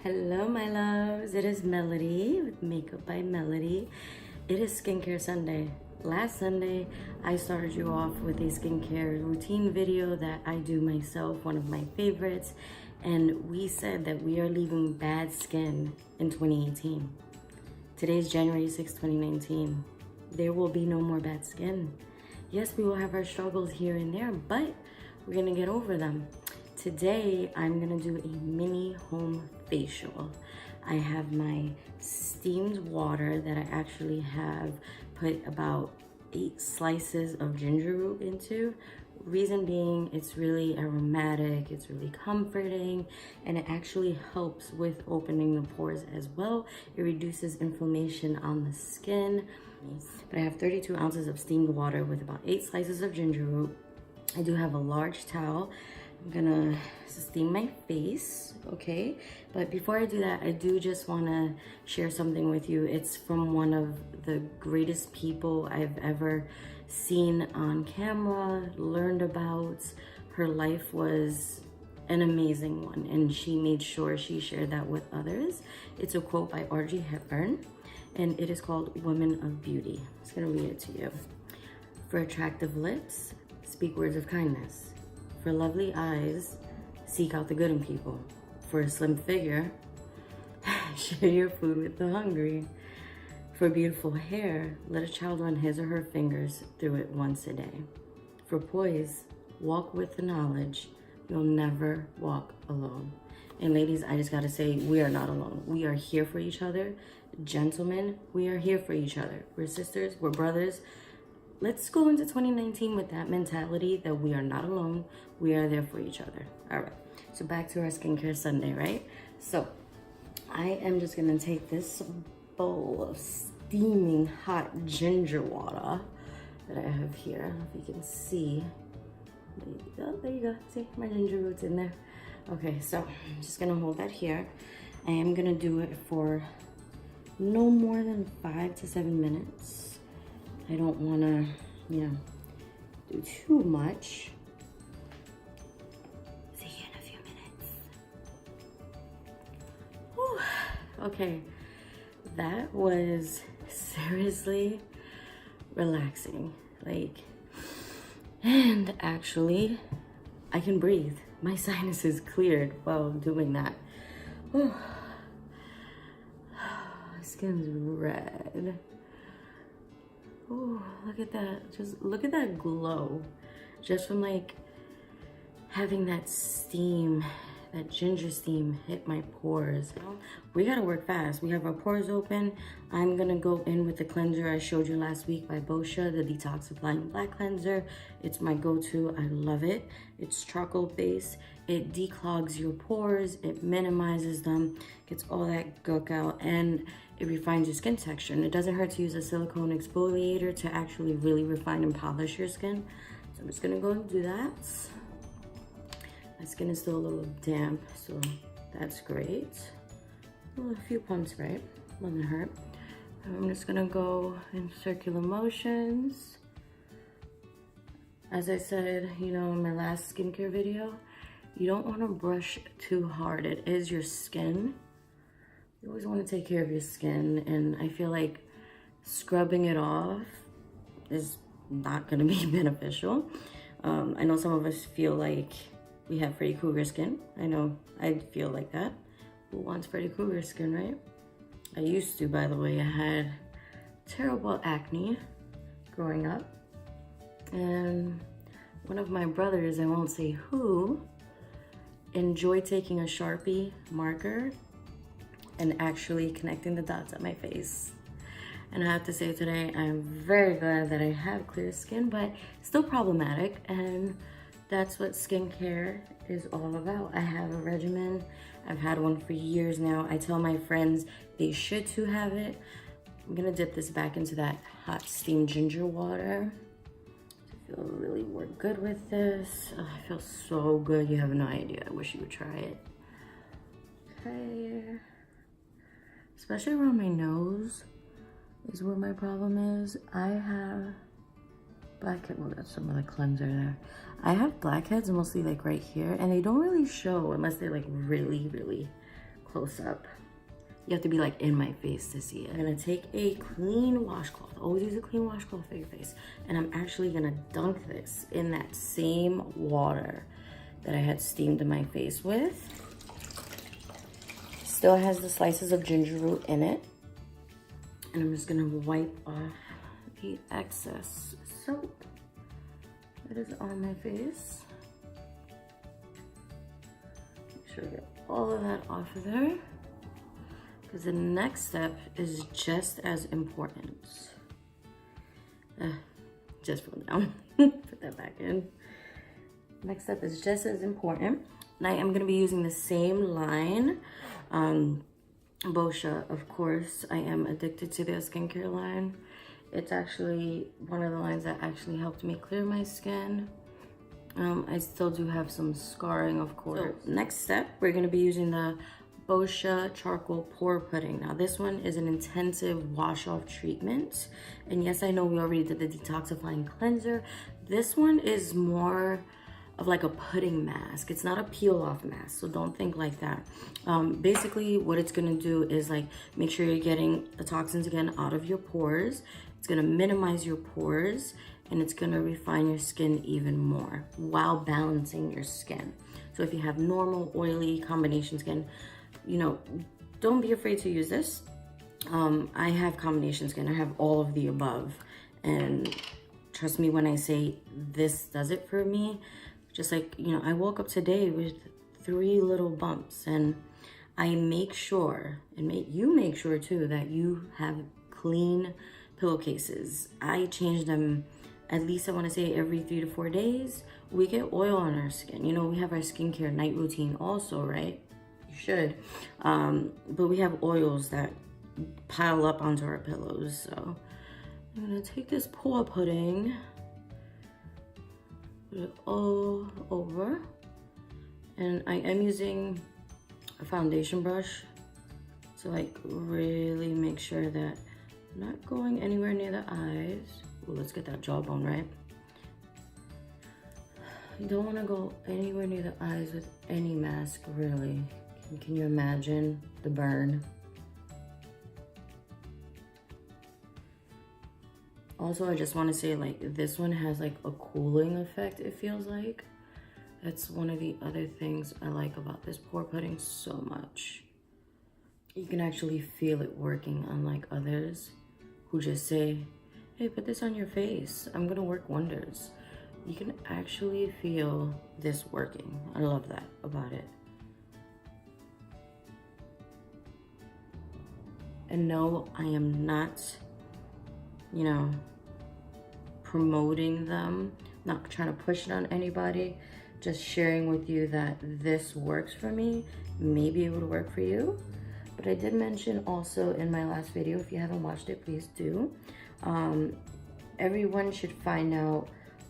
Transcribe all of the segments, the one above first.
Hello my loves, it is Melody with Makeup by Melody. It is Skincare Sunday. Last Sunday, I started you off with a skincare routine video that I do myself, one of my favorites. And we said that we are leaving bad skin in 2018. Today's January 6, 2019. There will be no more bad skin. Yes, we will have our struggles here and there, but we're gonna get over them. Today, I'm gonna do a mini home facial. I have my steamed water that I actually have put about 8 slices of ginger root into. Reason being, it's really aromatic, it's really comforting, and it actually helps with opening the pores as well. It reduces inflammation on the skin. But I have 32 ounces of steamed water with about 8 slices of ginger root. I do have a large towel. I'm gonna steam my face, okay? But before I do that, I do just wanna share something with you. It's from one of the greatest people I've ever seen on camera, learned about. Her life was an amazing one, and she made sure she shared that with others. It's a quote by Audrey Hepburn, and it is called Women of Beauty. I'm just gonna read it to you. For attractive lips, speak words of kindness. For lovely eyes, seek out the good in people. For a slim figure, share your food with the hungry. For beautiful hair, let a child run his or her fingers through it once a day. For poise, walk with the knowledge you'll never walk alone. And ladies, I just gotta say, we are not alone. We are here for each other. Gentlemen, we are here for each other. We're sisters, we're brothers. Let's go into 2019 with that mentality that we are not alone. We are there for each other. All right, so back to our Skincare Sunday, right? So I am just gonna take this bowl of steaming hot ginger water that I have here. I don't know if you can see. There you go, see my ginger roots in there. Okay, so I'm just gonna hold that here. I am gonna do it for no more than 5 to 7 minutes. I don't wanna, do too much. See you in a few minutes. Whew. Okay, that was seriously relaxing. And actually, I can breathe. My sinuses cleared while doing that. My skin's red. Oh, look at that. Just look at that glow. Just from having that steam, that ginger steam hit my pores. We gotta work fast. We have our pores open. I'm gonna go in with the cleanser I showed you last week by Boscia, the Detoxifying Black Cleanser. It's my go-to, I love it. It's charcoal based. It declogs your pores, it minimizes them, gets all that gunk out, and it refines your skin texture. And it doesn't hurt to use a silicone exfoliator to actually really refine and polish your skin. So I'm just gonna go and do that. My skin is still a little damp, so that's great. Well, a few pumps, right? Doesn't hurt. I'm just gonna go in circular motions. As I said, in my last skincare video, you don't want to brush too hard. It is your skin. You always want to take care of your skin, and I feel like scrubbing it off is not going to be beneficial. I know some of us feel like we have Freddy Krueger skin. I know I feel like that. Who wants Freddy Krueger skin, right? I used to, by the way. I had terrible acne growing up, and one of my brothers, I won't say who, enjoyed taking a Sharpie marker and actually connecting the dots at my face. And I have to say today, I'm very glad that I have clear skin, but still problematic. And that's what skincare is all about. I have a regimen. I've had one for years now. I tell my friends they should too have it. I'm gonna dip this back into that hot steamed ginger water. I feel really good with this. Oh, I feel so good. You have no idea. I wish you would try it. Okay. Especially around my nose is where my problem is. I have blackhead. Well, that's some of the cleanser there. I have blackheads mostly right here, and they don't really show unless they're really close up. You have to be like in my face to see it. I'm gonna take a clean washcloth. Always use a clean washcloth for your face. And I'm actually gonna dunk this in that same water that I had steamed my face with. Still has the slices of ginger root in it. And I'm just gonna wipe off the excess soap that is on my face. Make sure I get all of that off of there. Because the next step is just as important. Just fell down. Put that back in. Next step is just as important. And I am going to be using the same line. Boscia, of course. I am addicted to their skincare line. It's actually one of the lines that actually helped me clear my skin. I still do have some scarring, of course. So, next step, we're going to be using the Boscia charcoal pore pudding. Now this one is an intensive wash off treatment, and yes, I know we already did the detoxifying cleanser. This one is more of like a pudding mask. It's not a peel off mask, so don't think like that. Basically what it's gonna do is like make sure you're getting the toxins again out of your pores. It's gonna minimize your pores, and it's gonna refine your skin even more while balancing your skin. So if you have normal oily combination skin, you know, don't be afraid to use this. I have combination skin. I have all of the above. And trust me when I say this does it for me. Just like, you know, I woke up today with 3 little bumps, and I make sure, and you make sure too, that you have clean pillowcases. I change them at least, I want to say, every 3 to 4 days. We get oil on our skin. You know, we have our skincare night routine also, right? You should. But we have oils that pile up onto our pillows. So I'm gonna take this pore pudding, put it all over, and I am using a foundation brush to like really make sure that I'm not going anywhere near the eyes. Ooh, let's get that jawbone right. You don't want to go anywhere near the eyes with any mask, really. Can you imagine the burn? Also, I just want to say, like, this one has like a cooling effect, it feels like. That's one of the other things I like about this pore pudding so much. You can actually feel it working, unlike others who just say, hey, put this on your face. I'm gonna work wonders. You can actually feel this working. I love that about it. And no, I am not, you know, promoting them, not trying to push it on anybody, just sharing with you that this works for me. Maybe it would work for you. But I did mention also in my last video, if you haven't watched it, please do. Everyone should find out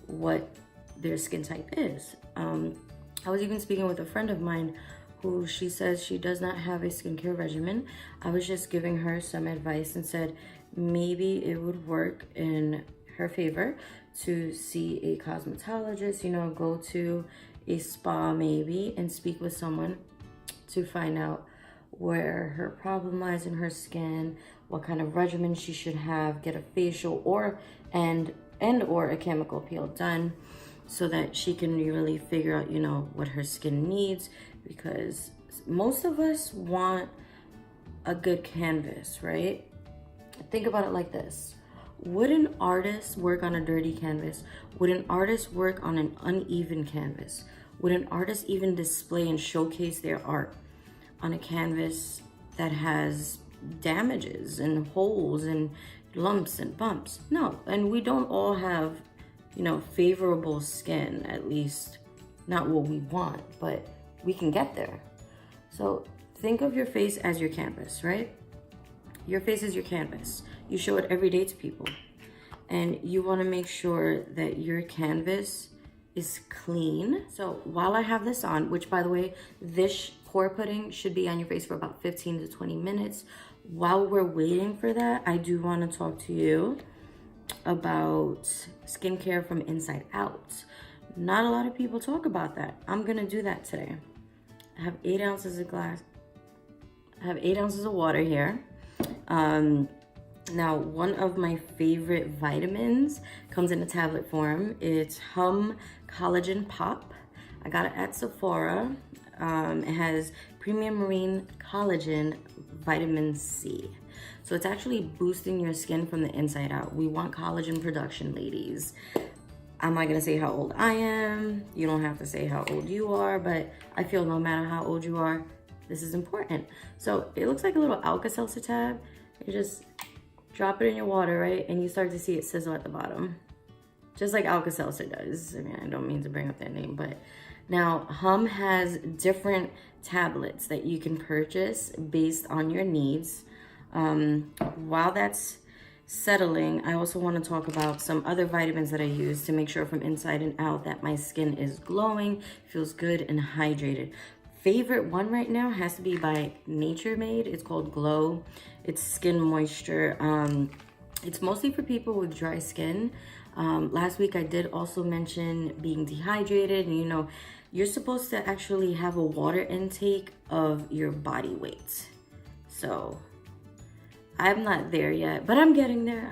what their skin type is. I was even speaking with a friend of mine who she says she does not have a skincare regimen. I was just giving her some advice and said maybe it would work in her favor to see a cosmetologist, you know, go to a spa maybe and speak with someone to find out where her problem lies in her skin, what kind of regimen she should have, get a facial or a chemical peel done so that she can really figure out, you know, what her skin needs, because most of us want a good canvas, right? Think about it like this. Would an artist work on a dirty canvas? Would an artist work on an uneven canvas? Would an artist even display and showcase their art on a canvas that has damages and holes and lumps and bumps? No, and we don't all have, you know, favorable skin, at least not what we want, but we can get there. So think of your face as your canvas, right? Your face is your canvas. You show it every day to people. And you want to make sure that your canvas is clean. So while I have this on, which by the way, this pore pudding should be on your face for about 15 to 20 minutes. While we're waiting for that, I do want to talk to you about skincare from inside out. Not a lot of people talk about that. I'm going to do that today. I have 8 ounces of glass. I have 8 ounces of water here. Now, one of my favorite vitamins comes in a tablet form. It's Collagen Pop. I got it at Sephora. It has premium marine collagen vitamin C. So it's actually boosting your skin from the inside out. We want collagen production, ladies. I'm not gonna say how old I am. You don't have to say how old you are, but I feel no matter how old you are, this is important. So it looks like a little Alka-Seltzer tab. You just drop it in your water, right? And you start to see it sizzle at the bottom. Just like Alka-Seltzer does. I mean, I don't mean to bring up that name, but now has different tablets that you can purchase based on your needs. While that's settling, I also want to talk about some other vitamins that I use to make sure from inside and out that my skin is glowing, feels good, and hydrated. Favorite one right now has to be by Nature Made. It's called Glow. It's skin moisture. It's mostly for people with dry skin. Last week I did also mention being dehydrated, and you know, you're supposed to actually have a water intake of your body weight. So I'm not there yet, but I'm getting there.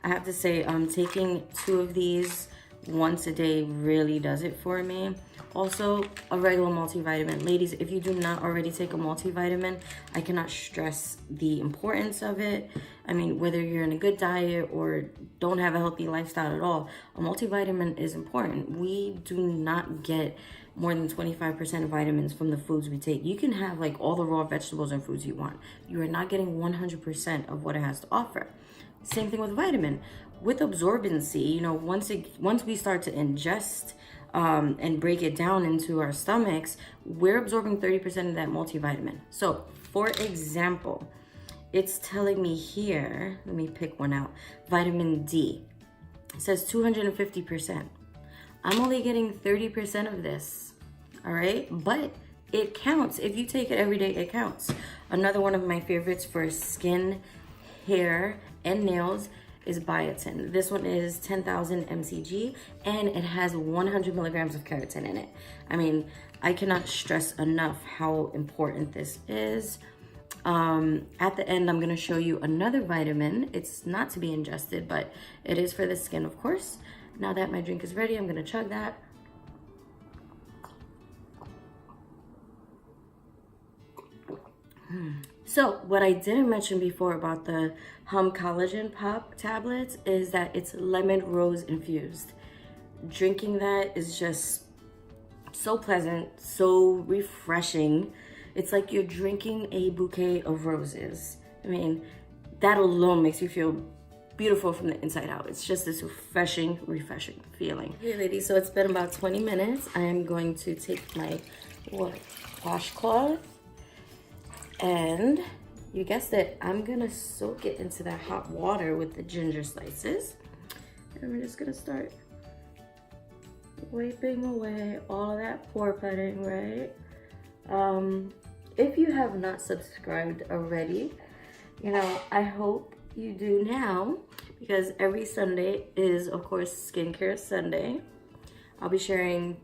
I have to say, taking 2 of these once a day really does it for me. Also, a regular multivitamin. Ladies, if you do not already take a multivitamin, I cannot stress the importance of it. I mean, whether you're in a good diet or don't have a healthy lifestyle at all, a multivitamin is important. We do not get more than 25% of vitamins from the foods we take. You can have like all the raw vegetables and fruits you want. You are not getting 100% of what it has to offer. Same thing with vitamin. With absorbency, you know, once we start to ingest and break it down into our stomachs, we're absorbing 30% of that multivitamin. So, for example, it's telling me here, let me pick one out, vitamin D. It says 250%. I'm only getting 30% of this, all right? But it counts. If you take it every day, it counts. Another one of my favorites for skin, hair, and nails is biotin. This one is 10,000 mcg, and it has 100 milligrams of keratin in it. I mean, I cannot stress enough how important this is. At the end, I'm gonna show you another vitamin. It's not to be ingested, but it is for the skin, of course. Now that my drink is ready, I'm gonna chug that. So what I didn't mention before about the Collagen Pop tablets is that it's lemon rose infused. Drinking that is just so pleasant, so refreshing. It's like you're drinking a bouquet of roses. I mean, that alone makes you feel beautiful from the inside out. It's just this refreshing feeling. Hey ladies, so it's been about 20 minutes. I am going to take my washcloth, and you guessed it, I'm gonna soak it into that hot water with the ginger slices. And we're just gonna start wiping away all of that pore putting, right? If you have not subscribed already, you know, I hope you do now, because every Sunday is, of course, Skincare Sunday. I'll be sharing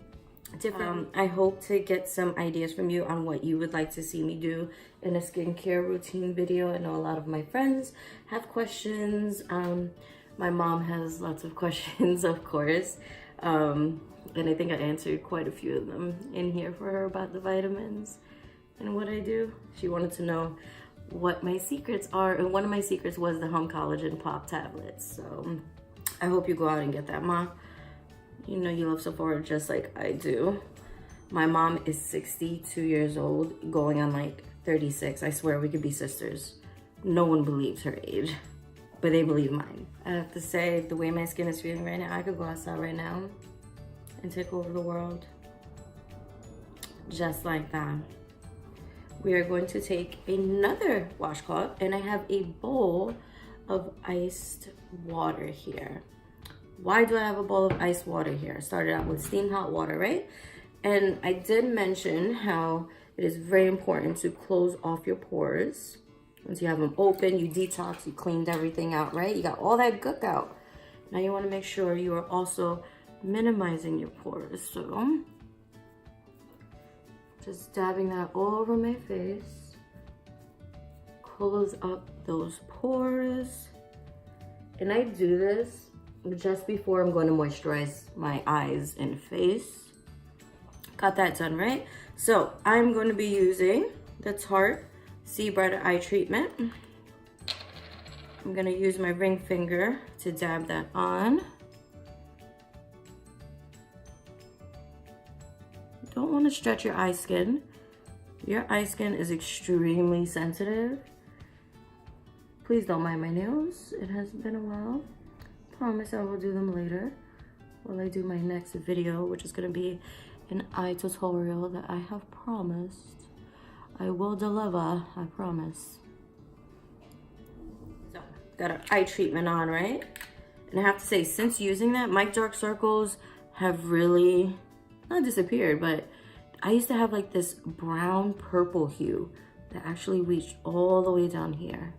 different, I hope to get some ideas from you on what you would like to see me do in a skincare routine video. I know a lot of my friends have questions. My mom has lots of questions, of course. And I think I answered quite a few of them in here for her about the vitamins and what I do. She wanted to know what my secrets are, and one of my secrets was the Collagen Pop tablets. So I hope you go out and get that, Ma. You know you love Sephora just like I do. My mom is 62 years old, going on like 36. I swear we could be sisters. No one believes her age, but they believe mine. I have to say, the way my skin is feeling right now, I could go outside right now and take over the world. Just like that. We are going to take another washcloth, and I have a bowl of iced water here. Why do I have a bowl of iced water here? I started out with steam hot water, right? And I did mention how it is very important to close off your pores. Once you have them open, you detox, you cleaned everything out, right? You got all that gook out. Now you want to make sure you are also minimizing your pores. So just dabbing that all over my face. pulls up those pores. And I do this just before I'm going to moisturize my eyes and face. Got that done, right? So I'm going to be using the Tarte Sea Brighter Eye Treatment. I'm gonna use my ring finger to dab that on. Don't want to stretch your eye skin. Your eye skin is extremely sensitive. Please don't mind my nails. It has been a while. Promise I will do them later while I do my next video, which is gonna be an eye tutorial that I have promised I will deliver, I promise. So, got an eye treatment on, right? And I have to say, since using that, my dark circles have really, not disappeared, but I used to have like this brown purple hue that actually reached all the way down here.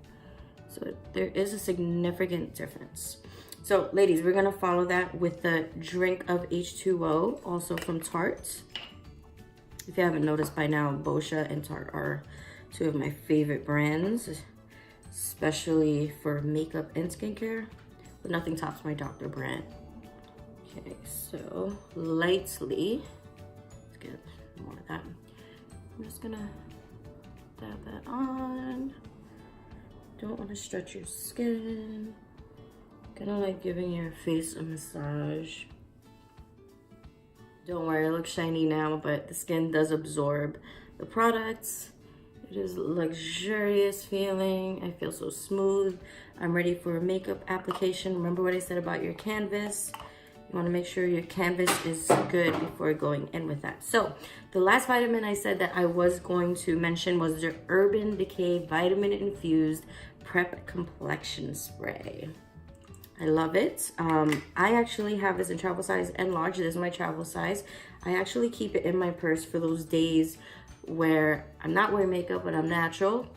So there is a significant difference. So ladies, we're gonna follow that with the Drink of H2O, also from Tarte. If you haven't noticed by now, Boscia and Tarte are two of my favorite brands, especially for makeup and skincare, but nothing tops my Dr. brand. Okay, so lightly, let's get more of that. I'm just gonna dab that on. Don't want to stretch your skin. Kind of like giving your face a massage. Don't worry, it looks shiny now, but the skin does absorb the products. It is a luxurious feeling. I feel so smooth. I'm ready for a makeup application. Remember what I said about your canvas? You want to make sure your canvas is good before going in with that. So the last vitamin I said that I was going to mention was the Urban Decay Vitamin Infused Prep Complexion Spray. I love it. I actually have this in travel size and large. This is my travel size. I actually keep it in my purse for those days where I'm not wearing makeup, but I'm natural.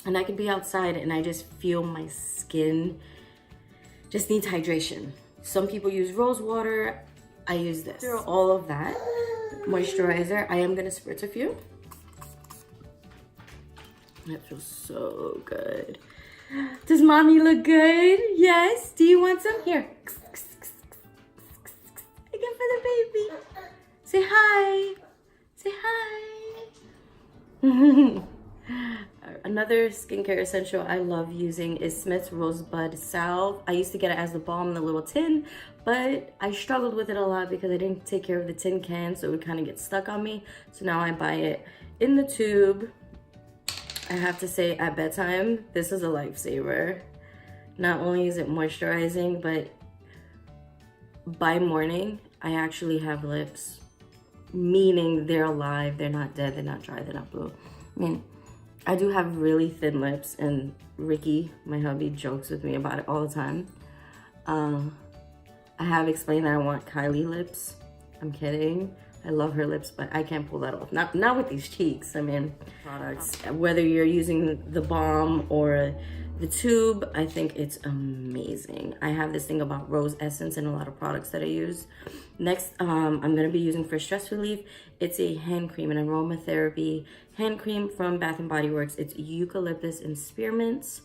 And I can be outside and I just feel my skin just needs hydration. Some people use rose water. I use this. After all of that moisturizer, I am gonna spritz a few. That feels so good. Does mommy look good? Yes. Do you want some? Here. Again for the baby. Say hi. Say hi. Another skincare essential I love using is Smith's Rosebud Salve. I used to get it as the balm in the little tin, but I struggled with it a lot because I didn't take care of the tin can, so it would kind of get stuck on me. So now I buy it in the tube. I have to say, at bedtime, this is a lifesaver. Not only is it moisturizing, but by morning, I actually have lips, meaning they're alive, they're not dead, they're not dry, they're not blue. I mean, I do have really thin lips, and Ricky, my hubby, jokes with me about it all the time. I have explained that I want Kylie lips. I'm kidding. I love her lips, but I can't pull that off. Not with these cheeks. I mean, products, whether you're using the balm or the tube, I think it's amazing. I have this thing about rose essence in a lot of products that I use. Next, I'm gonna be using for stress relief. It's a hand cream, an aromatherapy hand cream from Bath & Body Works. It's eucalyptus and spearmints.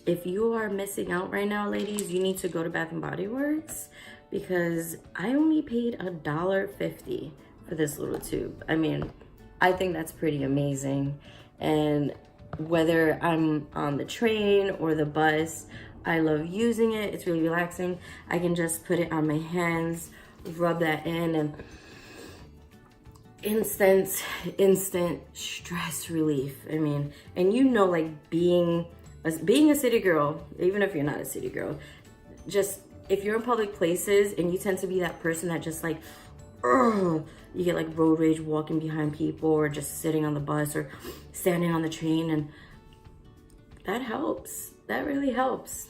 If you are missing out right now, ladies, you need to go to Bath & Body Works because I only paid $1.50 for this little tube. I mean, I think that's pretty amazing. And whether I'm on the train or the bus, I love using it. It's really relaxing. I can just put it on my hands, rub that in, and instant stress relief. I mean, and you know, like being a city girl, even if you're not a city girl, just if you're in public places and you tend to be that person that just like, you get like road rage walking behind people or just sitting on the bus or standing on the train, and that helps. That really helps.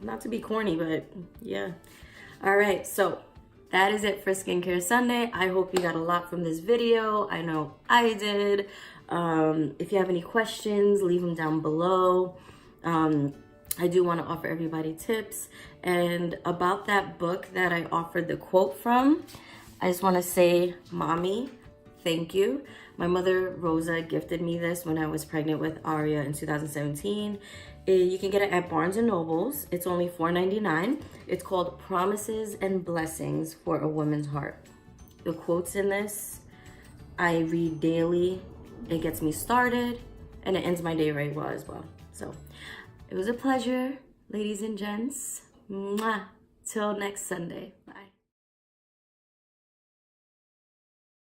Not to be corny, but yeah. All right, so that is it for Skincare Sunday. I hope you got a lot from this video. I know I did. If you have any questions, leave them down below. I do want to offer everybody tips. And about that book that I offered the quote from, I just want to say, Mommy, Thank you. My mother, Rosa, gifted me this when I was pregnant with Aria in 2017. You can get it at Barnes & Nobles. It's only $4.99. It's called Promises and Blessings for a Woman's Heart. The quotes in this, I read daily. It gets me started, and it ends my day very well as well. So, it was a pleasure, ladies and gents. Mwah. Till next Sunday.